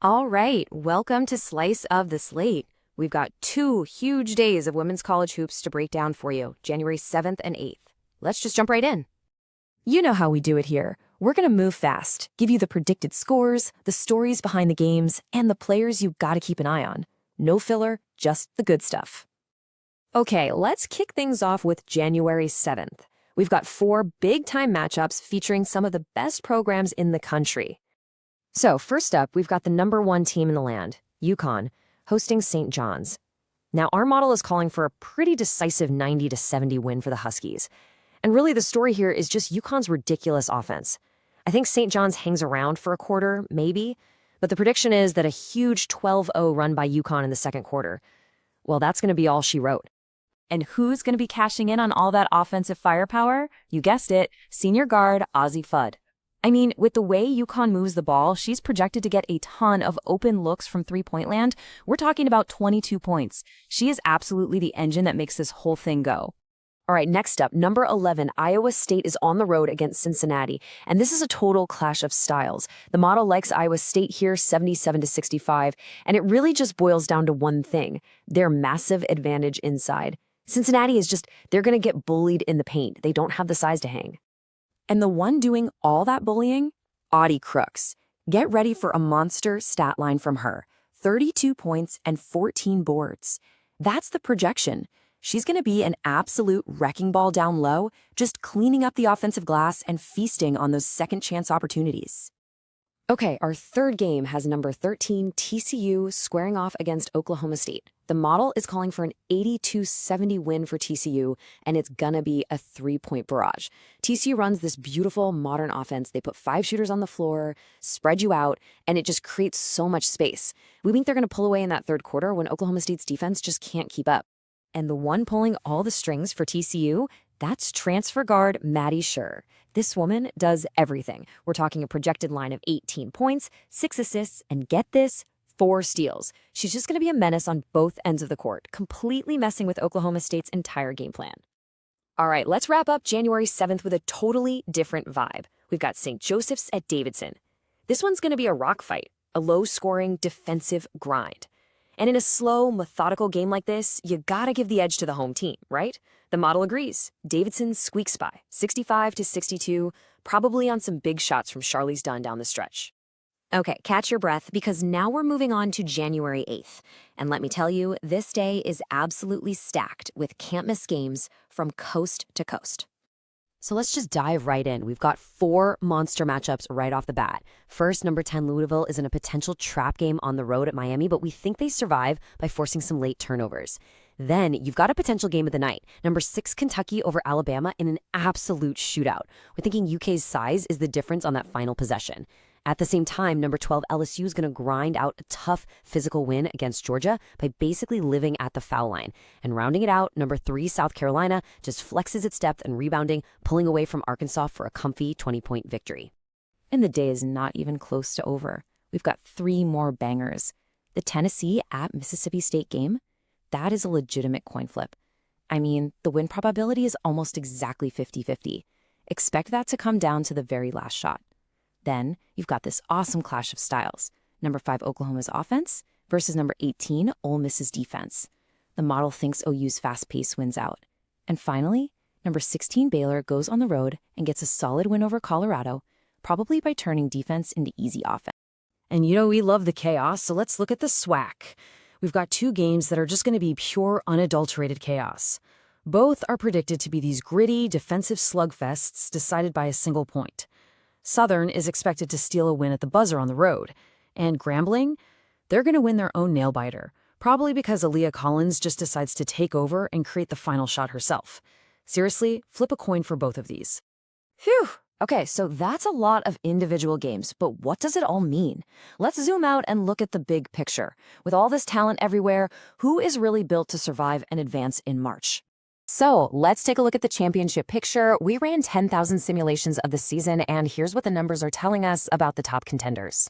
All right, welcome to Slice of the Slate. We've got 2 huge days of women's college hoops to break down for you, January 7th and 8th. Let's just jump right in. You know how we do it here. We're going to move fast, give you the predicted scores, the stories behind the games, and the players you've got to keep an eye on. No filler, just the good stuff. Okay, let's kick things off with January 7th. We've got 4 big-time matchups featuring some of the best programs in the country. So first up, we've got the #1 team in the land, UConn, hosting St. John's. Now, our model is calling for a pretty decisive 90-70 win for the Huskies. And really, the story here is just UConn's ridiculous offense. I think St. John's hangs around for a quarter, maybe, but the prediction is that a huge 12-0 run by UConn in the second quarter. Well, that's going to be all she wrote. And who's going to be cashing in on all that offensive firepower? You guessed it, senior guard Ozzie Fudd. I mean, with the way UConn moves the ball, she's projected to get a ton of open looks from three-point land. We're talking about 22 points. She is absolutely the engine that makes this whole thing go. All right, next up, #11, Iowa State is on the road against Cincinnati, and this is a total clash of styles. The model likes Iowa State here, 77-65, and it really just boils down to one thing, their massive advantage inside. Cincinnati is they're going to get bullied in the paint. They don't have the size to hang. And the one doing all that bullying? Audie Crooks. Get ready for a monster stat line from her. 32 points and 14 boards. That's the projection. She's going to be an absolute wrecking ball down low, just cleaning up the offensive glass and feasting on those second-chance opportunities. Okay, our third game has #13 TCU squaring off against Oklahoma State. The model is calling for an 82-70 win for TCU, and it's gonna be a 3-point barrage. TCU runs this beautiful modern offense. They put 5 shooters on the floor, spread you out, and it just creates so much space. We think they're gonna pull away in that third quarter when Oklahoma State's defense just can't keep up. And the one pulling all the strings for TCU, that's transfer guard Maddie Scher. This woman does everything. We're talking a projected line of 18 points, 6 assists, and get this, 4 steals. She's just going to be a menace on both ends of the court, completely messing with Oklahoma State's entire game plan. All right, let's wrap up January 7th with a totally different vibe. We've got St. Joseph's at Davidson. This one's going to be a rock fight, a low-scoring defensive grind. And in a slow, methodical game like this, you gotta give the edge to the home team, right? The model agrees. Davidson squeaks by, 65-62, probably on some big shots from Charlize Dunn down the stretch. Okay, catch your breath, because now we're moving on to January 8th. And let me tell you, this day is absolutely stacked with can't-miss games from coast to coast. So let's just dive right in. We've got 4 monster matchups right off the bat. First, #10 Louisville is in a potential trap game on the road at Miami, but we think they survive by forcing some late turnovers. Then you've got a potential game of the night. #6 Kentucky over Alabama in an absolute shootout. We're thinking UK's size is the difference on that final possession. At the same time, #12 LSU is going to grind out a tough physical win against Georgia by basically living at the foul line. And rounding it out, #3 South Carolina just flexes its depth and rebounding, pulling away from Arkansas for a comfy 20-point victory. And the day is not even close to over. We've got 3 more bangers. The Tennessee at Mississippi State game, that is a legitimate coin flip. I mean, the win probability is almost exactly 50-50. Expect that to come down to the very last shot. Then you've got this awesome clash of styles. #5 Oklahoma's offense versus #18 Ole Miss's defense. The model thinks OU's fast pace wins out. And finally, #16 Baylor goes on the road and gets a solid win over Colorado, probably by turning defense into easy offense. And we love the chaos, so let's look at the SWAC. We've got 2 games that are just going to be pure, unadulterated chaos. Both are predicted to be these gritty, defensive slugfests decided by a single point. Southern is expected to steal a win at the buzzer on the road. And Grambling, they're going to win their own nail-biter, probably because Aaliyah Collins just decides to take over and create the final shot herself. Seriously, flip a coin for both of these. Phew! Okay, so that's a lot of individual games, but what does it all mean? Let's zoom out and look at the big picture. With all this talent everywhere, who is really built to survive and advance in March? So let's take a look at the championship picture. We ran 10,000 simulations of the season, and here's what the numbers are telling us about the top contenders.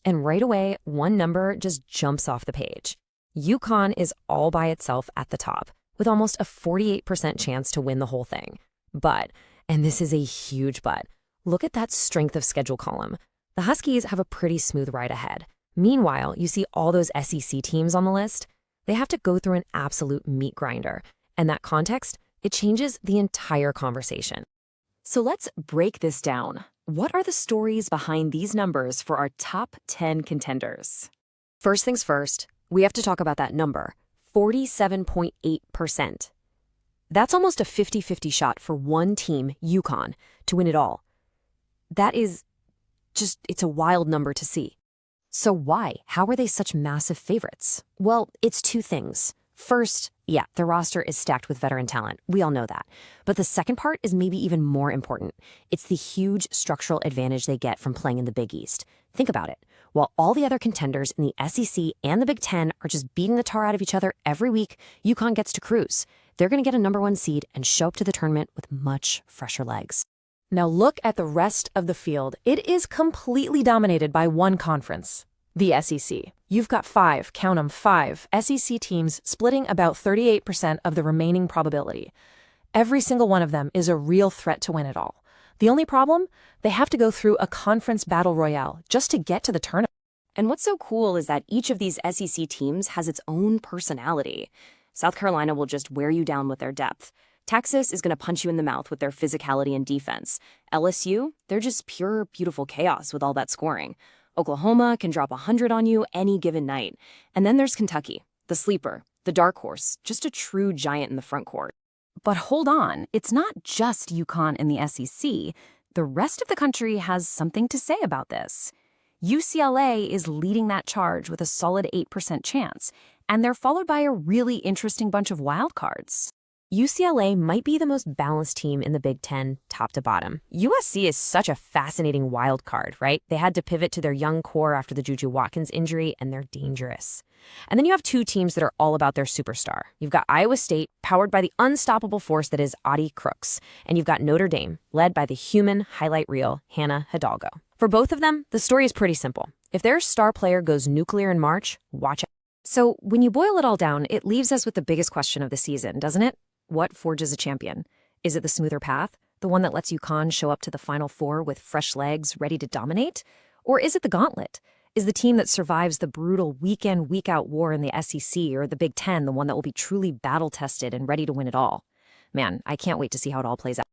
And right away, one number just jumps off the page. UConn is all by itself at the top, with almost a 48% chance to win the whole thing. But, and this is a huge but, look at that strength of schedule column. The Huskies have a pretty smooth ride ahead. Meanwhile, you see all those SEC teams on the list. They have to go through an absolute meat grinder. And that context, it changes the entire conversation. So let's break this down. What are the stories behind these numbers for our top 10 contenders? First things first, we have to talk about that number, 47.8%. That's almost a 50-50 shot for one team, UConn, to win it all. That is it's a wild number to see. So why? How are they such massive favorites? Well, it's two things. First, yeah, the roster is stacked with veteran talent. We all know that. But the second part is maybe even more important. It's the huge structural advantage they get from playing in the Big East. Think about it. While all the other contenders in the SEC and the Big Ten are just beating the tar out of each other every week, UConn gets to cruise. They're going to get a #1 seed and show up to the tournament with much fresher legs. Now look at the rest of the field. It is completely dominated by one conference, the SEC. You've got count 'em, five SEC teams splitting about 38% of the remaining probability. Every single one of them is a real threat to win it all. The only problem? They have to go through a conference battle royale just to get to the tournament. And what's so cool is that each of these SEC teams has its own personality. South Carolina will just wear you down with their depth. Texas is going to punch you in the mouth with their physicality and defense. LSU, they're just pure, beautiful chaos with all that scoring. Oklahoma can drop 100 on you any given night. And then there's Kentucky, the sleeper, the dark horse, just a true giant in the front court. But hold on, it's not just UConn and the SEC. The rest of the country has something to say about this. UCLA is leading that charge with a solid 8% chance, and they're followed by a really interesting bunch of wildcards. UCLA might be the most balanced team in the Big Ten, top to bottom. USC is such a fascinating wild card, right? They had to pivot to their young core after the Juju Watkins injury, and they're dangerous. And then you have two teams that are all about their superstar. You've got Iowa State, powered by the unstoppable force that is Audie Crooks. And you've got Notre Dame, led by the human highlight reel, Hannah Hidalgo. For both of them, the story is pretty simple. If their star player goes nuclear in March, watch out. So when you boil it all down, it leaves us with the biggest question of the season, doesn't it? What forges a champion? Is it the smoother path, the one that lets UConn show up to the Final Four with fresh legs, ready to dominate? Or is it the gauntlet? Is the team that survives the brutal week-in, week-out war in the SEC or the Big Ten the one that will be truly battle-tested and ready to win it all? Man, I can't wait to see how it all plays out.